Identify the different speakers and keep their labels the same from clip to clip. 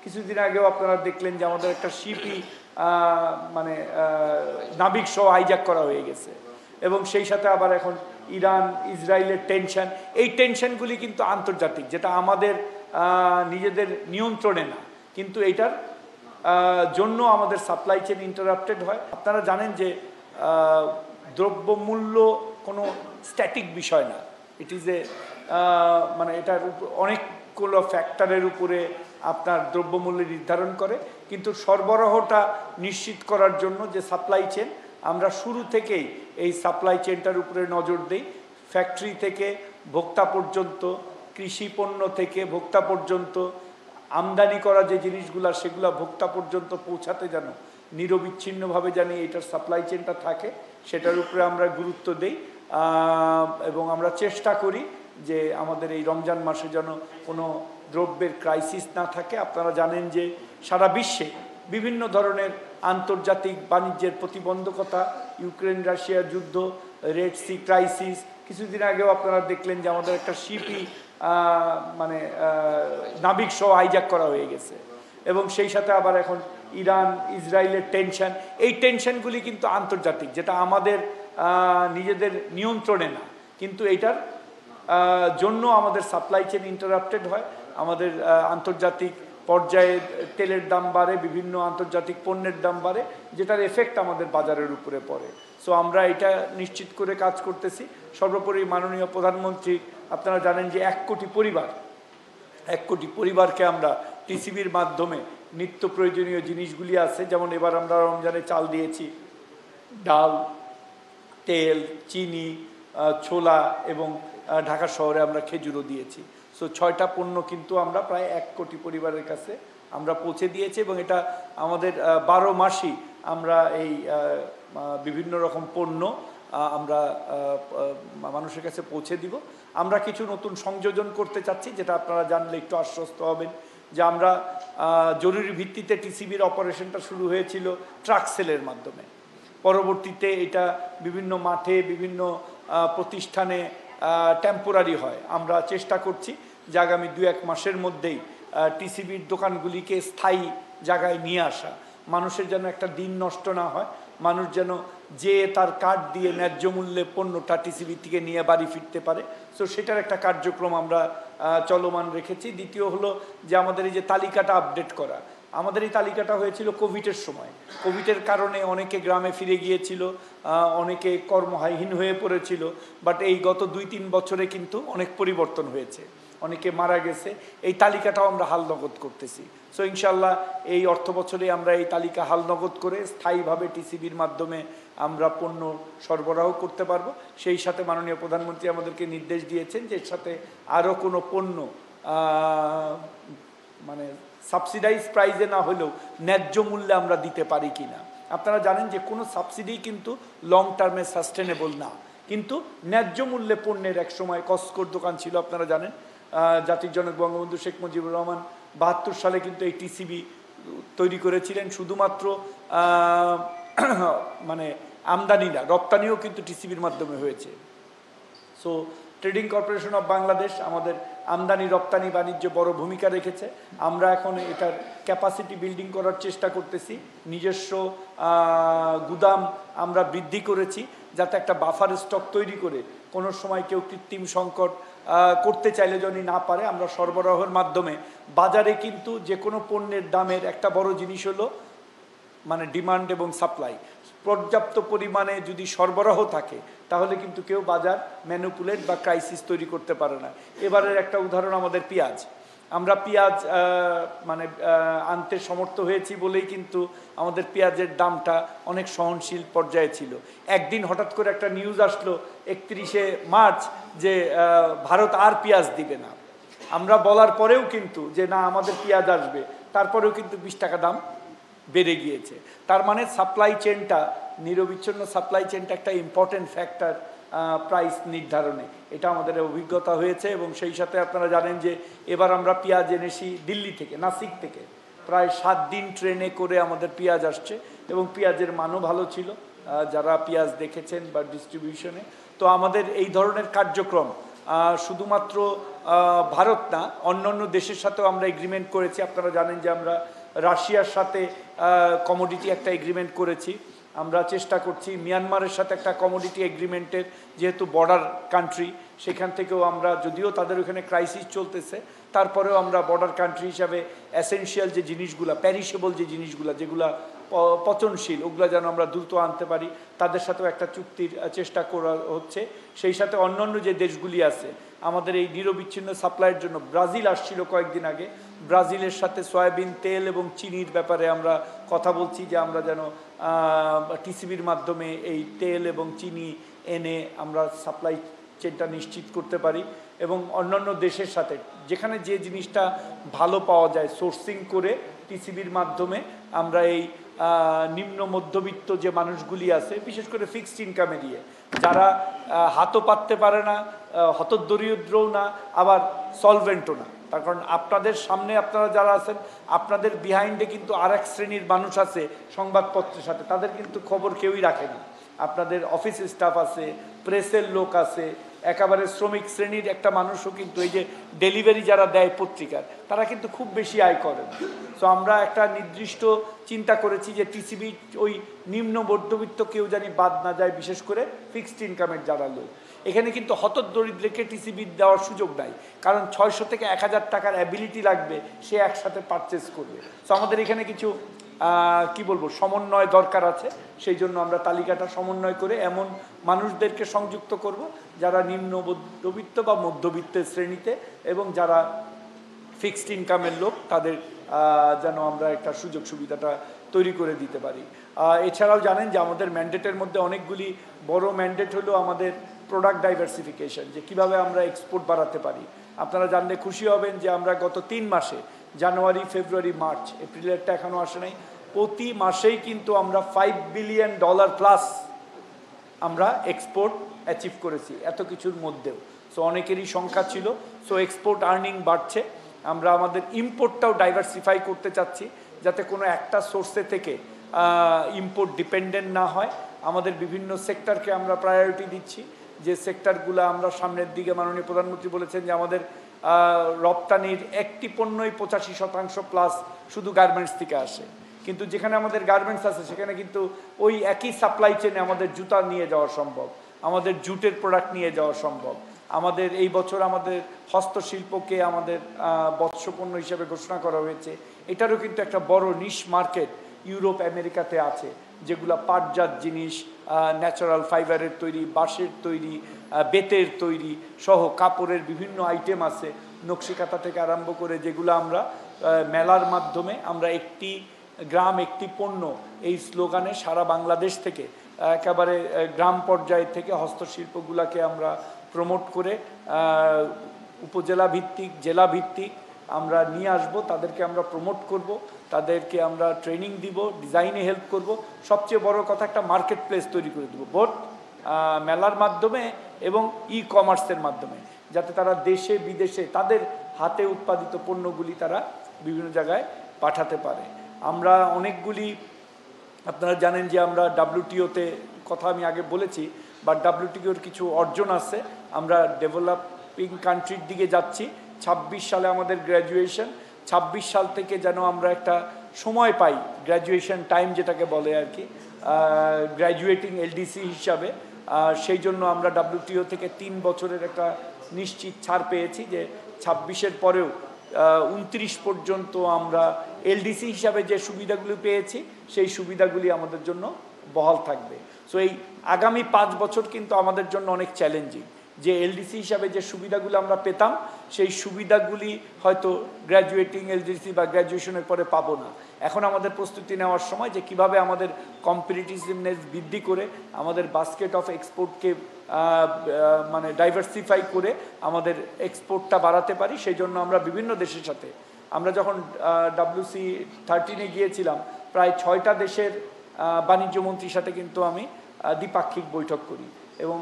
Speaker 1: কিছুদিন আগেও আপনারা দেখলেন যে আমাদের একটা শিপই মানে নাবিক সহ হাইজ্যাক করা হয়ে গেছে, এবং সেই সাথে আবার এখন ইরান ইসরায়েলের টেনশন, এই টেনশনগুলি কিন্তু আন্তর্জাতিক, যেটা আমাদের নিজেদের নিয়ন্ত্রণে না, কিন্তু এইটার জন্য আমাদের সাপ্লাই চেইন ইন্টারাপ্টেড হয়। আপনারা জানেন যে দ্রব্যমূল্য কোনো স্ট্যাটিক বিষয় না, ইট ইজ এ মানে এটার অনেকগুলো ফ্যাক্টরের উপরে আপনার দ্রব্যমূল্য নির্ধারণ করে, কিন্তু সরবরাহটা নিশ্চিত করার জন্য যে সাপ্লাই চেইন, আমরা শুরু থেকেই এই সাপ্লাই চেইনটার উপরে নজর দিই। ফ্যাক্টরি থেকে ভোক্তা পর্যন্ত, কৃষি পণ্য থেকে ভোক্তা পর্যন্ত, আমদানি করা যে জিনিসগুলো সেগুলো ভোক্তা পর্যন্ত পৌঁছাতে যেন নিরবিচ্ছিন্নভাবে জানি এটার সাপ্লাই চেইনটা থাকে, সেটার উপরে আমরা গুরুত্ব দিই, এবং আমরা চেষ্টা করি যে আমাদের এই রমজান মাসে যেন কোনো দ্রব্যের ক্রাইসিস না থাকে। আপনারা জানেন যে সারা বিশ্বে বিভিন্ন ধরনের আন্তর্জাতিক বাণিজ্যের প্রতিবন্ধকতা, ইউক্রেন রাশিয়া যুদ্ধ, রেড সি ক্রাইসিস, কিছুদিন আগেও আপনারা দেখলেন যে আমাদের একটা শিপই মানে নাবিক সহ হাইজ্যাক করা হয়ে গেছে, এবং সেই সাথে আবার এখন ইরান ইসরায়েলের টেনশন, এই টেনশনগুলি কিন্তু আন্তর্জাতিক, যেটা আমাদের নিজেদের নিয়ন্ত্রণে না, কিন্তু এইটার জন্য আমাদের সাপ্লাই চেইন ইন্টারাপ্টেড হয়। আমাদের আন্তর্জাতিক পর্যায়ে তেলের দাম বাড়ে, বিভিন্ন আন্তর্জাতিক পণ্যের দাম বাড়ে, যেটার এফেক্ট আমাদের বাজারের উপরে পড়ে। সো আমরা এটা নিশ্চিত করে কাজ করতেছি। সর্বোপরি মাননীয় প্রধানমন্ত্রী, আপনারা জানেন যে 1 কোটি পরিবারকে আমরা টিসিবির মাধ্যমে নিত্য প্রয়োজনীয় জিনিসগুলি আছে, যেমন এবার আমরা রমজানে চাল দিয়েছি, ডাল, তেল, চিনি, ছোলা, এবং ঢাকা শহরে আমরা খেজুরও দিয়েছি। সো 6টা পণ্য কিন্তু আমরা প্রায় 1 কোটি পরিবারের কাছে আমরা পৌঁছে দিয়েছি, এবং এটা আমাদের 12 মাসই আমরা এই বিভিন্ন রকম পণ্য আমরা মানুষের কাছে পৌঁছে দিব। আমরা কিছু নতুন সংযোজন করতে চাচ্ছি, যেটা আপনারা জানলে একটু আশ্বস্ত হবেন, যে আমরা জরুরি ভিত্তিতে টিসিবির অপারেশনটা শুরু হয়েছিল ট্রাক সেলের মাধ্যমে, পরবর্তীতে এটা বিভিন্ন মাঠে বিভিন্ন প্রতিষ্ঠানে টেম্পোরারি হয়। আমরা চেষ্টা করছি যে আগামী 2-1 মাসের মধ্যেই টিসিবির দোকানগুলিকে স্থায়ী জায়গায় নিয়ে আসা, মানুষের যেন একটা দিন নষ্ট না হয়, মানুষ যেন যে তার কার্ড দিয়ে ন্যায্য মূল্যে পণ্যটা টিসিবি থেকে নিয়ে বাড়ি ফিরতে পারে। সো সেটার একটা কার্যক্রম আমরা চলমান রেখেছি। দ্বিতীয় হলো যে আমাদের এই যে তালিকাটা আপডেট করা, আমাদের এই তালিকাটা হয়েছিল কোভিডের সময়। কোভিডের কারণে অনেকে গ্রামে ফিরে গিয়েছিল, অনেকে কর্মহীন হয়ে পড়েছিল, বাট এই গত 2-3 বছরে কিন্তু অনেক পরিবর্তন হয়েছে, অনেকে মারা গেছে। এই তালিকাটাও আমরা হালনগদ করতেছি। সো ইনশাল্লাহ এই অর্থ বছরে আমরা এই তালিকা হালনগদ করে স্থায়ীভাবে টিসিবির মাধ্যমে আমরা পণ্য সরবরাহ করতে পারবো। সেই সাথে মাননীয় প্রধানমন্ত্রী আমাদেরকে নির্দেশ দিয়েছেন যে এর সাথে আরও কোনো পণ্য মানে সাবসিডাইজ প্রাইজে না হলেও ন্যায্য মূল্যে আমরা দিতে পারি কি না। আপনারা জানেন যে কোনো সাবসিডি কিন্তু লং টার্মে সাস্টেনেবল না, কিন্তু ন্যায্য মূল্যে পণ্যের একসময় কসকোর দোকান ছিল। আপনারা জানেন জাতির জনক বঙ্গবন্ধু শেখ মুজিবুর রহমান 72 সালে কিন্তু এই টিসিবি তৈরি করেছিলেন। শুধুমাত্র মানে আমদানি না, রপ্তানিও কিন্তু টিসিবির মাধ্যমে হয়েছে। So trading corporation of Bangladesh আমাদের আমদানি রপ্তানি বাণিজ্যে বড় ভূমিকা রেখেছে। আমরা এখন এটার ক্যাপাসিটি বিল্ডিং করার চেষ্টা করতেছি। নিজস্ব গুদাম আমরা বৃদ্ধি করেছি, যাতে একটা বাফার স্টক তৈরি করে কোনো সময় কেউ কৃত্রিম সংকট করতে চাইলে যদি না পারে, আমরা সরবরাহের মাধ্যমে বাজারে কিন্তু যে কোনো পণ্যের দামের একটা বড় জিনিস হলো মানে ডিমান্ড এবং সাপ্লাই। পর্যাপ্ত পরিমাণে যদি সরবরাহ থাকে তাহলে কিন্তু কেউ বাজার ম্যানিপুলেট বা ক্রাইসিস তৈরি করতে পারে না। এবারের একটা উদাহরণ আমাদের পেঁয়াজ। আমরা পেঁয়াজ মানে আনতে সমর্থ হয়েছি বলেই কিন্তু আমাদের পেঁয়াজের দামটা অনেক সহনশীল পর্যায়ে ছিল। একদিন হঠাৎ করে একটা নিউজ আসলো 31শে মার্চ যে ভারত আর পেঁয়াজ দিবে না। আমরা বলার পরেও কিন্তু যে না আমাদের পেঁয়াজ আসবে, তারপরেও কিন্তু 20 টাকা দাম বেড়ে গিয়েছে। তার মানে সাপ্লাই চেনটা, নিরবিচ্ছিন্ন সাপ্লাই চেনটা একটা ইম্পর্টেন্ট ফ্যাক্টর প্রাইস নির্ধারণে। এটা আমাদের অভিজ্ঞতা হয়েছে, এবং সেই সাথে আপনারা জানেন যে এবার আমরা পেঁয়াজ এনেছি দিল্লি থেকে, নাসিক থেকে। প্রায় 7 দিন ট্রেনে করে আমাদের পেঁয়াজ আসছে, এবং পেঁয়াজের মানও ভালো ছিল যারা পেঁয়াজ দেখেছেন বা ডিস্ট্রিবিউশনে। তো আমাদের এই ধরনের কার্যক্রম শুধুমাত্র ভারত না, অন্যান্য দেশের সাথেও আমরা এগ্রিমেন্ট করেছি। আপনারা জানেন যে আমরা রাশিয়ার সাথে কমোডিটি একটা এগ্রিমেন্ট করেছি। আমরা চেষ্টা করছি মিয়ানমারের সাথে একটা কমোডিটি এগ্রিমেন্টের, যেহেতু বর্ডার কান্ট্রি, সেখান থেকেও আমরা, যদিও তাদের ওখানে ক্রাইসিস চলতেছে, তারপরেও আমরা বর্ডার কান্ট্রি হিসাবে এসেনশিয়াল যে জিনিসগুলো, প্যারিশেবল যে জিনিসগুলো, যেগুলো পচনশীল, ওগুলো যেন আমরা দ্রুত আনতে পারি, তাদের সাথেও একটা চুক্তির চেষ্টা করা হচ্ছে। সেই সাথে অন্যান্য যে দেশগুলি আছে আমাদের এই নিরবিচ্ছিন্ন সাপ্লাইয়ের জন্য, ব্রাজিল আসছিল কয়েকদিন আগে, ব্রাজিলের সাথে সয়াবিন তেল এবং চিনির ব্যাপারে আমরা কথা বলছি যে আমরা যেন টিসিবির মাধ্যমে এই তেল এবং চিনি এনে আমরা সাপ্লাই চেনটা নিশ্চিত করতে পারি। এবং অন্যান্য দেশের সাথে যেখানে যে জিনিসটা ভালো পাওয়া যায় সোর্সিং করে টিসিবির মাধ্যমে আমরা এই নিম্ন মধ্যবিত্ত যে মানুষগুলি আছে, বিশেষ করে ফিক্সড ইনকামে দিয়ে, যারা হাতও পাততে পারে না, হতদরিদ্রও না, আবার সলভেন্টও না। তার কারণ আপনাদের সামনে আপনারা যারা আছেন, আপনাদের বিহাইন্ডে কিন্তু আর এক শ্রেণীর মানুষ আছে সংবাদপত্রের সাথে, তাদের কিন্তু খবর কেউই রাখে না। আপনাদের অফিস স্টাফ আছে, প্রেসের লোক আছে, একেবারে শ্রমিক শ্রেণীর একটা মানুষও কিন্তু এই যে ডেলিভারি যারা দেয় পত্রিকার, তারা কিন্তু খুব বেশি আয় করে না। সো আমরা একটা নির্দিষ্ট চিন্তা করেছি যে টিসিবি ওই নিম্ন মধ্যবিত্ত কেউ জানি বাদ না যায়, বিশেষ করে ফিক্সড ইনকামের যারা লোক। এখানে কিন্তু হতদরিদ্রকে টিসিবি দেওয়ার সুযোগ নাই, কারণ 600 থেকে 1000 টাকার অ্যাবিলিটি লাগবে, সে একসাথে পারচেস করবে। সো আমাদের এখানে কিছু কি বলবো সমন্বয় দরকার আছে। সেই জন্য আমরা তালিকাটা সমন্বয় করে এমন মানুষদেরকে সংযুক্ত করব যারা নিম্ন মধ্যবিত্ত বা মধ্যবিত্তের শ্রেণীতে, এবং যারা ফিক্সড ইনকামের লোক, তাদের যেন আমরা একটা সুযোগ সুবিধাটা তৈরি করে দিতে পারি। এছাড়াও জানেন যে আমাদের ম্যান্ডেটের মধ্যে অনেকগুলি বড় ম্যান্ডেট হলো আমাদের প্রোডাক্ট ডাইভার্সিফিকেশন, যে কিভাবে আমরা এক্সপোর্ট বাড়াতে পারি। আপনারা জানলে খুশি হবেন যে আমরা গত 3 মাসে, জানুয়ারি, ফেব্রুয়ারি, মার্চ, এপ্রিলেরটা এখনও আসে নাই, প্রতি মাসেই কিন্তু আমরা $5 বিলিয়ন প্লাস আমরা এক্সপোর্ট অ্যাচিভ করেছি এত কিছুর মধ্যেও। সো অনেকেরই সংখ্যা ছিল। সো এক্সপোর্ট আর্নিং বাড়ছে। আমরা আমাদের ইম্পোর্টটাও ডাইভার্সিফাই করতে চাচ্ছি, যাতে কোনো একটা সোর্সে থেকে ইম্পোর্ট ডিপেন্ডেন্ট না হয়। আমাদের বিভিন্ন সেক্টরকে আমরা প্রায়োরিটি দিচ্ছি, যে সেক্টরগুলো আমরা সামনের দিকে, মাননীয় প্রধানমন্ত্রী বলেছেন যে আমাদের রপ্তানির একটি পণ্যই 85% প্লাস শুধু গার্মেন্টস থেকে আসে, কিন্তু যেখানে আমাদের গার্মেন্টস আছে সেখানে কিন্তু ওই একই সাপ্লাই চেনে আমাদের জুতা নিয়ে যাওয়া সম্ভব, আমাদের জুটের প্রোডাক্ট নিয়ে যাওয়া সম্ভব। আমাদের এই বছর আমাদের হস্তশিল্পকে আমাদের বৎসপণ্য হিসেবে ঘোষণা করা হয়েছে। এটারও কিন্তু একটা বড় নিশ মার্কেট ইউরোপ আমেরিকাতে আছে, যেগুলা পাটজাত জিনিস, ন্যাচারাল ফাইবারের তৈরি, বাঁশের তৈরি, বেতের তৈরি সহ কাপড়ের বিভিন্ন আইটেম আছে, নকশিকাঁথা থেকে আরম্ভ করে, যেগুলো আমরা মেলার মাধ্যমে আমরা একটি গ্রাম একটি পণ্য এই স্লোগানে সারা বাংলাদেশ থেকে, একেবারে গ্রাম পর্যায় থেকে হস্তশিল্পগুলোকে আমরা প্রমোট করে উপজেলা ভিত্তিক, জেলা ভিত্তিক আমরা নিয়ে আসব। তাদেরকে আমরা প্রমোট করব, তাদেরকে আমরা ট্রেনিং দিব, ডিজাইনে হেল্প করব। সবচেয়ে বড় কথা, একটা মার্কেট প্লেস তৈরি করে দেবো, বোট মেলার মাধ্যমে এবং ই কমার্সের মাধ্যমে, যাতে তারা দেশে বিদেশে তাদের হাতে উৎপাদিত পণ্যগুলি তারা বিভিন্ন জায়গায় পাঠাতে পারে। আমরা অনেকগুলি, আপনারা জানেন যে আমরা WTO-তে কথা আমি আগে বলেছি, বা WTO-র কিছু অর্জন আছে। আমরা ডেভেলপিং কান্ট্রির দিকে যাচ্ছি। 26 সালে আমাদের গ্র্যাজুয়েশন, 26 সাল থেকে যেন আমরা একটা সময় পাই, গ্র্যাজুয়েশন টাইম যেটাকে বলে আর কি, গ্র্যাজুয়েটিং LDC হিসাবে। সেই জন্য আমরা WTO থেকে 3 বছরের একটা নিশ্চিত ছাড় পেয়েছি, যে 26-এর পরেও 29 পর্যন্ত আমরা LDC হিসাবে যে সুবিধাগুলি পেয়েছি, সেই সুবিধাগুলি আমাদের জন্য বহাল থাকবে। সো এই আগামী 5 বছর কিন্তু আমাদের জন্য অনেক চ্যালেঞ্জিং, যে LDC হিসাবে যে সুবিধাগুলো আমরা পেতাম, সেই সুবিধাগুলি হয়তো গ্র্যাজুয়েটিং LDC বা গ্র্যাজুয়েশনের পরে পাবো না। এখন আমাদের প্রস্তুতি নেওয়ার সময়, যে কিভাবে আমাদের কম্পিটিটিভনেস বৃদ্ধি করে আমাদের বাস্কেট অফ এক্সপোর্টকে মানে ডাইভার্সিফাই করে আমাদের এক্সপোর্টটা বাড়াতে পারি। সেই জন্য আমরা বিভিন্ন দেশের সাথে, আমরা যখন WC13-এ গিয়েছিলাম, প্রায় 6টা দেশের বাণিজ্য মন্ত্রীর সাথে কিন্তু আমি দ্বিপাক্ষিক বৈঠক করি, এবং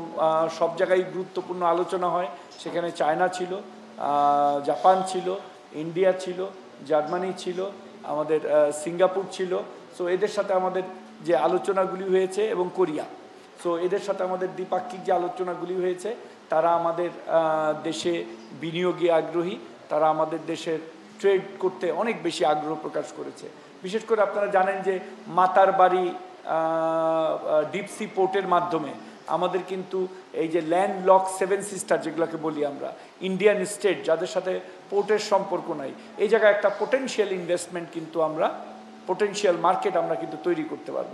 Speaker 1: সব জায়গায় গুরুত্বপূর্ণ আলোচনা হয়। সেখানে চায়না ছিল, জাপান ছিল, ইন্ডিয়া ছিল, জার্মানি ছিল, আমাদের সিঙ্গাপুর ছিল। সো এদের সাথে আমাদের যে আলোচনাগুলি হয়েছে, এবং কোরিয়া, সো এদের সাথে আমাদের দ্বিপাক্ষিক যে আলোচনাগুলি হয়েছে, তারা আমাদের দেশে বিনিয়োগে আগ্রহী, তারা আমাদের দেশের ট্রেড করতে অনেক বেশি আগ্রহ প্রকাশ করেছে। বিশেষ করে আপনারা জানেন যে মাতার বাড়ি ডিপসি পোর্টের মাধ্যমে আমাদের কিন্তু এই যে ল্যান্ড লক 7 সিস্টার যেগুলোকে বলি আমরা, ইন্ডিয়ান স্টেট যাদের সাথে পোর্টের সম্পর্ক নাই, এই জায়গায় একটা পোটেনশিয়াল ইনভেস্টমেন্ট কিন্তু আমরা, পোটেনশিয়াল মার্কেট আমরা কিন্তু তৈরি করতে পারবো।